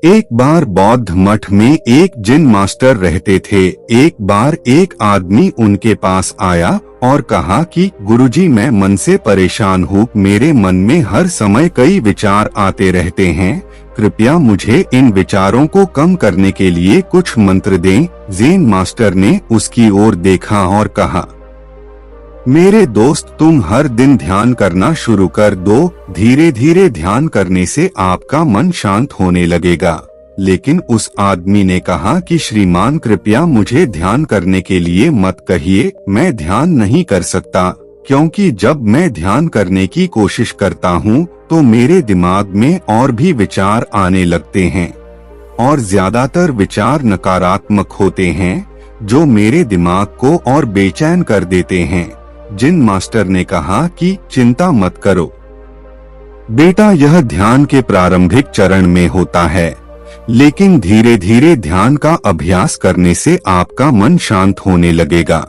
एक बार बौद्ध मठ में एक जिन मास्टर रहते थे। एक बार एक आदमी उनके पास आया और कहा कि गुरुजी, मैं मन से परेशान हूँ। मेरे मन में हर समय कई विचार आते रहते हैं। कृपया मुझे इन विचारों को कम करने के लिए कुछ मंत्र दें। ज़ेन मास्टर ने उसकी ओर देखा और कहा, मेरे दोस्त, तुम हर दिन ध्यान करना शुरू कर दो। धीरे धीरे ध्यान करने से आपका मन शांत होने लगेगा। लेकिन उस आदमी ने कहा कि श्रीमान, कृपया मुझे ध्यान करने के लिए मत कहिए। मैं ध्यान नहीं कर सकता, क्योंकि जब मैं ध्यान करने की कोशिश करता हूँ तो मेरे दिमाग में और भी विचार आने लगते हैं और ज्यादातर विचार नकारात्मक होते हैं, जो मेरे दिमाग को और बेचैन कर देते हैं। जिन मास्टर ने कहा कि चिंता मत करो बेटा, यह ध्यान के प्रारंभिक चरण में होता है, लेकिन धीरे धीरे ध्यान का अभ्यास करने से आपका मन शांत होने लगेगा।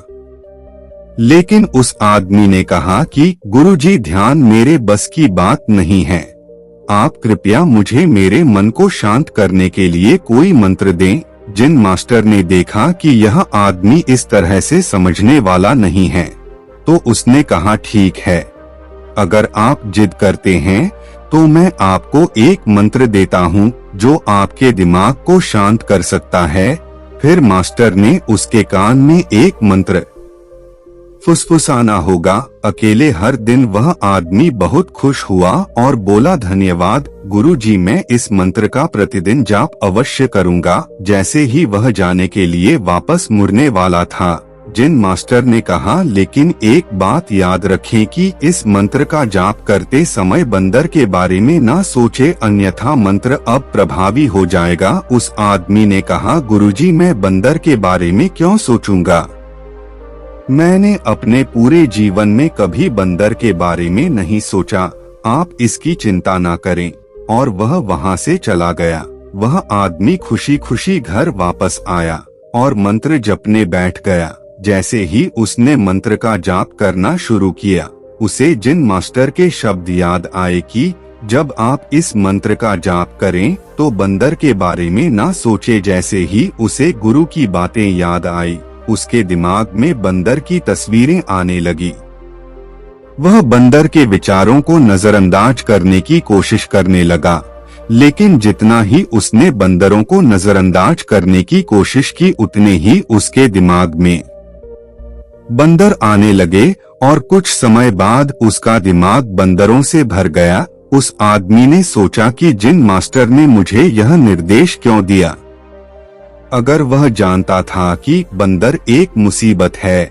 लेकिन उस आदमी ने कहा कि गुरुजी, ध्यान मेरे बस की बात नहीं है। आप कृपया मुझे मेरे मन को शांत करने के लिए कोई मंत्र दें। जिन मास्टर ने देखा कि यह आदमी इस तरह से समझने वाला नहीं है, तो उसने कहा, ठीक है, अगर आप जिद करते हैं तो मैं आपको एक मंत्र देता हूँ जो आपके दिमाग को शांत कर सकता है। फिर मास्टर ने उसके कान में एक मंत्र फुसफुसाना होगा। अकेले हर दिन वह आदमी बहुत खुश हुआ और बोला, धन्यवाद गुरुजी, मैं इस मंत्र का प्रतिदिन जाप अवश्य करूँगा। जैसे ही वह जाने के लिए वापस मुड़ने वाला था, जिन मास्टर ने कहा, लेकिन एक बात याद रखें कि इस मंत्र का जाप करते समय बंदर के बारे में ना सोचे, अन्यथा मंत्र अब प्रभावी हो जाएगा। उस आदमी ने कहा, गुरुजी, मैं बंदर के बारे में क्यों सोचूंगा? मैंने अपने पूरे जीवन में कभी बंदर के बारे में नहीं सोचा। आप इसकी चिंता ना करें। और वह वहां से चला गया। वह आदमी खुशी खुशी घर वापस आया और मंत्र जपने बैठ गया। जैसे ही उसने मंत्र का जाप करना शुरू किया, उसे जिन मास्टर के शब्द याद आए कि जब आप इस मंत्र का जाप करें तो बंदर के बारे में ना सोचे। जैसे ही उसे गुरु की बातें याद आई, उसके दिमाग में बंदर की तस्वीरें आने लगी। वह बंदर के विचारों को नजरअंदाज करने की कोशिश करने लगा, लेकिन जितना ही उसने बंदरों को नजरअंदाज करने की कोशिश की, उतने ही उसके दिमाग में बंदर आने लगे और कुछ समय बाद उसका दिमाग बंदरों से भर गया। उस आदमी ने सोचा कि जिन मास्टर ने मुझे यह निर्देश क्यों दिया? अगर वह जानता था कि बंदर एक मुसीबत है,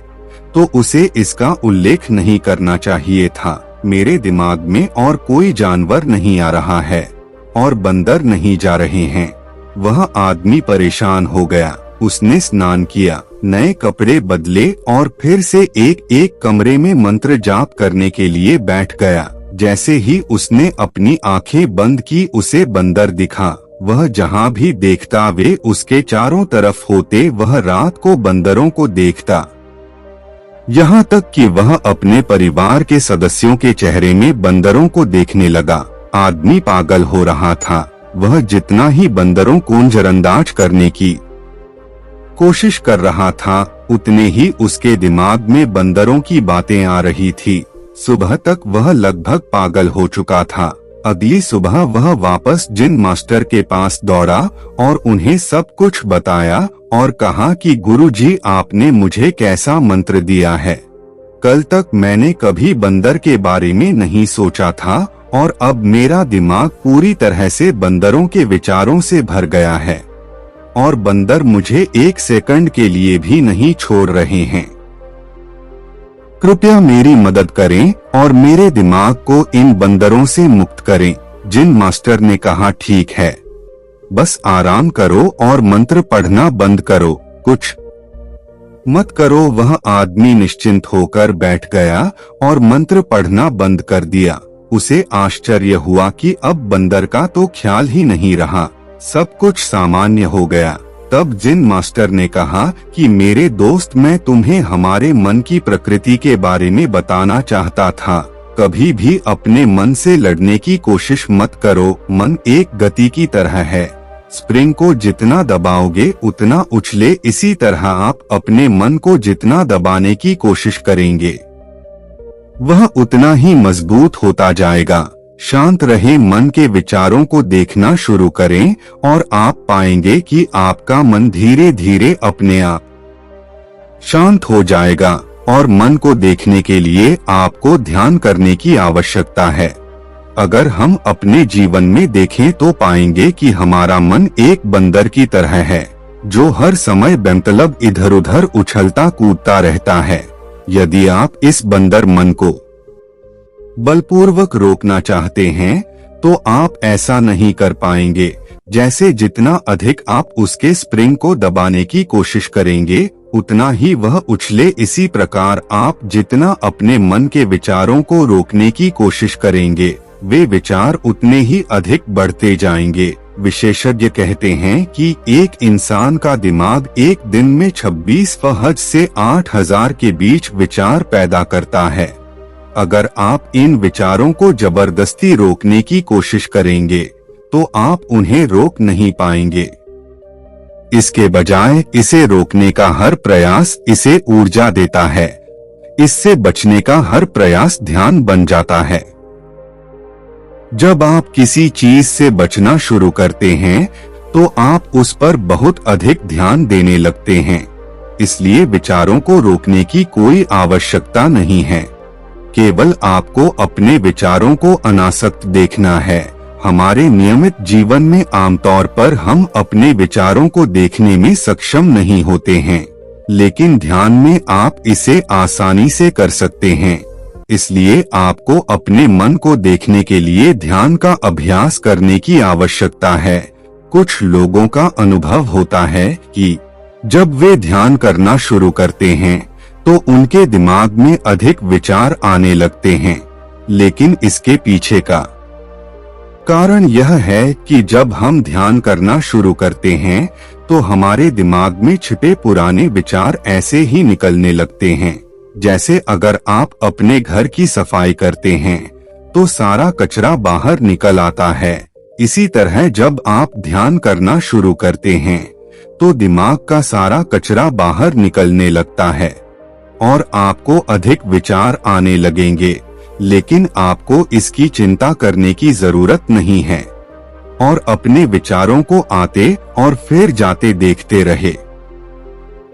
तो उसे इसका उल्लेख नहीं करना चाहिए था। मेरे दिमाग में और कोई जानवर नहीं आ रहा है और बंदर नहीं जा रहे हैं। वह आदमी परेशान हो गया। उसने स्नान किया, नए कपड़े बदले और फिर से एक एक कमरे में मंत्र जाप करने के लिए बैठ गया। जैसे ही उसने अपनी आंखें बंद की, उसे बंदर दिखा। वह जहाँ भी देखता वे उसके चारों तरफ होते। वह रात को बंदरों को देखता, यहाँ तक कि वह अपने परिवार के सदस्यों के चेहरे में बंदरों को देखने लगा। आदमी पागल हो रहा था। वह जितना ही बंदरों को नजरअंदाज करने की कोशिश कर रहा था, उतने ही उसके दिमाग में बंदरों की बातें आ रही थी। सुबह तक वह लगभग पागल हो चुका था। अगली सुबह वह वापस जिन मास्टर के पास दौड़ा और उन्हें सब कुछ बताया और कहा कि गुरुजी, आपने मुझे कैसा मंत्र दिया है? कल तक मैंने कभी बंदर के बारे में नहीं सोचा था और अब मेरा दिमाग पूरी तरह से बंदरों के विचारों से भर गया है और बंदर मुझे एक सेकंड के लिए भी नहीं छोड़ रहे हैं। कृपया मेरी मदद करें और मेरे दिमाग को इन बंदरों से मुक्त करें। जिन मास्टर ने कहा, ठीक है, बस आराम करो और मंत्र पढ़ना बंद करो, कुछ मत करो। वह आदमी निश्चिंत होकर बैठ गया और मंत्र पढ़ना बंद कर दिया। उसे आश्चर्य हुआ कि अब बंदर का तो ख्याल ही नहीं रहा, सब कुछ सामान्य हो गया। तब जिन मास्टर ने कहा कि मेरे दोस्त, मैं तुम्हें हमारे मन की प्रकृति के बारे में बताना चाहता था। कभी भी अपने मन से लड़ने की कोशिश मत करो। मन एक गति की तरह है। स्प्रिंग को जितना दबाओगे उतना उछले, इसी तरह आप अपने मन को जितना दबाने की कोशिश करेंगे वह उतना ही मजबूत होता जाएगा। शांत रहे, मन के विचारों को देखना शुरू करें और आप पाएंगे कि आपका मन धीरे धीरे अपने आप शांत हो जाएगा। और मन को देखने के लिए आपको ध्यान करने की आवश्यकता है। अगर हम अपने जीवन में देखें तो पाएंगे कि हमारा मन एक बंदर की तरह है जो हर समय बेमतलब इधर उधर उछलता कूदता रहता है। यदि आप इस बंदर मन को बलपूर्वक रोकना चाहते हैं तो आप ऐसा नहीं कर पाएंगे। जैसे जितना अधिक आप उसके स्प्रिंग को दबाने की कोशिश करेंगे उतना ही वह उछले। इसी प्रकार आप जितना अपने मन के विचारों को रोकने की कोशिश करेंगे वे विचार उतने ही अधिक बढ़ते जाएंगे। विशेषज्ञ कहते हैं कि एक इंसान का दिमाग एक दिन में 26,000 से 8,000 के बीच विचार पैदा करता है। अगर आप इन विचारों को जबरदस्ती रोकने की कोशिश करेंगे तो आप उन्हें रोक नहीं पाएंगे। इसके बजाय इसे रोकने का हर प्रयास इसे ऊर्जा देता है। इससे बचने का हर प्रयास ध्यान बन जाता है। जब आप किसी चीज से बचना शुरू करते हैं तो आप उस पर बहुत अधिक ध्यान देने लगते हैं। इसलिए विचारों को रोकने की कोई आवश्यकता नहीं है। केवल आपको अपने विचारों को अनासक्त देखना है। हमारे नियमित जीवन में आमतौर पर हम अपने विचारों को देखने में सक्षम नहीं होते हैं, लेकिन ध्यान में आप इसे आसानी से कर सकते हैं। इसलिए आपको अपने मन को देखने के लिए ध्यान का अभ्यास करने की आवश्यकता है। कुछ लोगों का अनुभव होता है कि जब वे ध्यान करना शुरू करते हैं तो उनके दिमाग में अधिक विचार आने लगते हैं, लेकिन इसके पीछे का कारण यह है कि जब हम ध्यान करना शुरू करते हैं तो हमारे दिमाग में छिपे पुराने विचार ऐसे ही निकलने लगते हैं। जैसे अगर आप अपने घर की सफाई करते हैं तो सारा कचरा बाहर निकल आता है। इसी तरह जब आप ध्यान करना शुरू करते हैं तो दिमाग का सारा कचरा बाहर निकलने लगता है और आपको अधिक विचार आने लगेंगे, लेकिन आपको इसकी चिंता करने की जरूरत नहीं है और अपने विचारों को आते और फिर जाते देखते रहे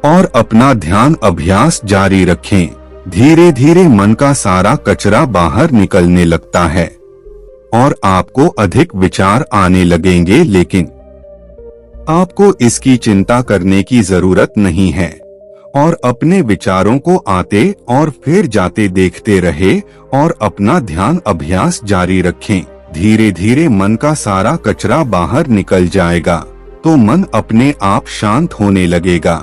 और अपना ध्यान अभ्यास जारी रखें। धीरे धीरे मन का सारा कचरा बाहर निकलने लगता है और आपको अधिक विचार आने लगेंगे, लेकिन आपको इसकी चिंता करने की जरूरत नहीं है और अपने विचारों को आते और फिर जाते देखते रहे और अपना ध्यान अभ्यास जारी रखें। धीरे धीरे मन का सारा कचरा बाहर निकल जाएगा तो मन अपने आप शांत होने लगेगा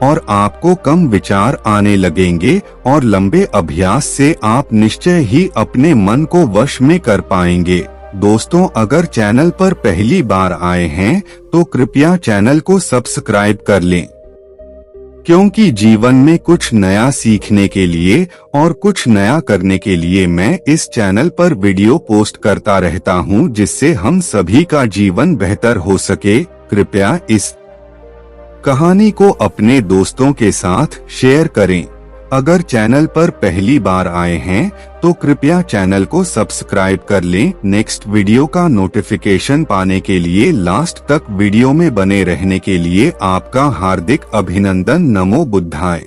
और आपको कम विचार आने लगेंगे और लंबे अभ्यास से आप निश्चय ही अपने मन को वश में कर पाएंगे। दोस्तों, अगर चैनल पर पहली बार आए हैं तो कृपया चैनल को सब्सक्राइब कर लें, क्योंकि जीवन में कुछ नया सीखने के लिए और कुछ नया करने के लिए मैं इस चैनल पर वीडियो पोस्ट करता रहता हूं, जिससे हम सभी का जीवन बेहतर हो सके। कृपया इस कहानी को अपने दोस्तों के साथ शेयर करें। अगर चैनल पर पहली बार आए हैं तो कृपया चैनल को सब्सक्राइब कर लें। नेक्स्ट वीडियो का नोटिफिकेशन पाने के लिए लास्ट तक वीडियो में बने रहने के लिए आपका हार्दिक अभिनंदन। नमो बुद्धाय।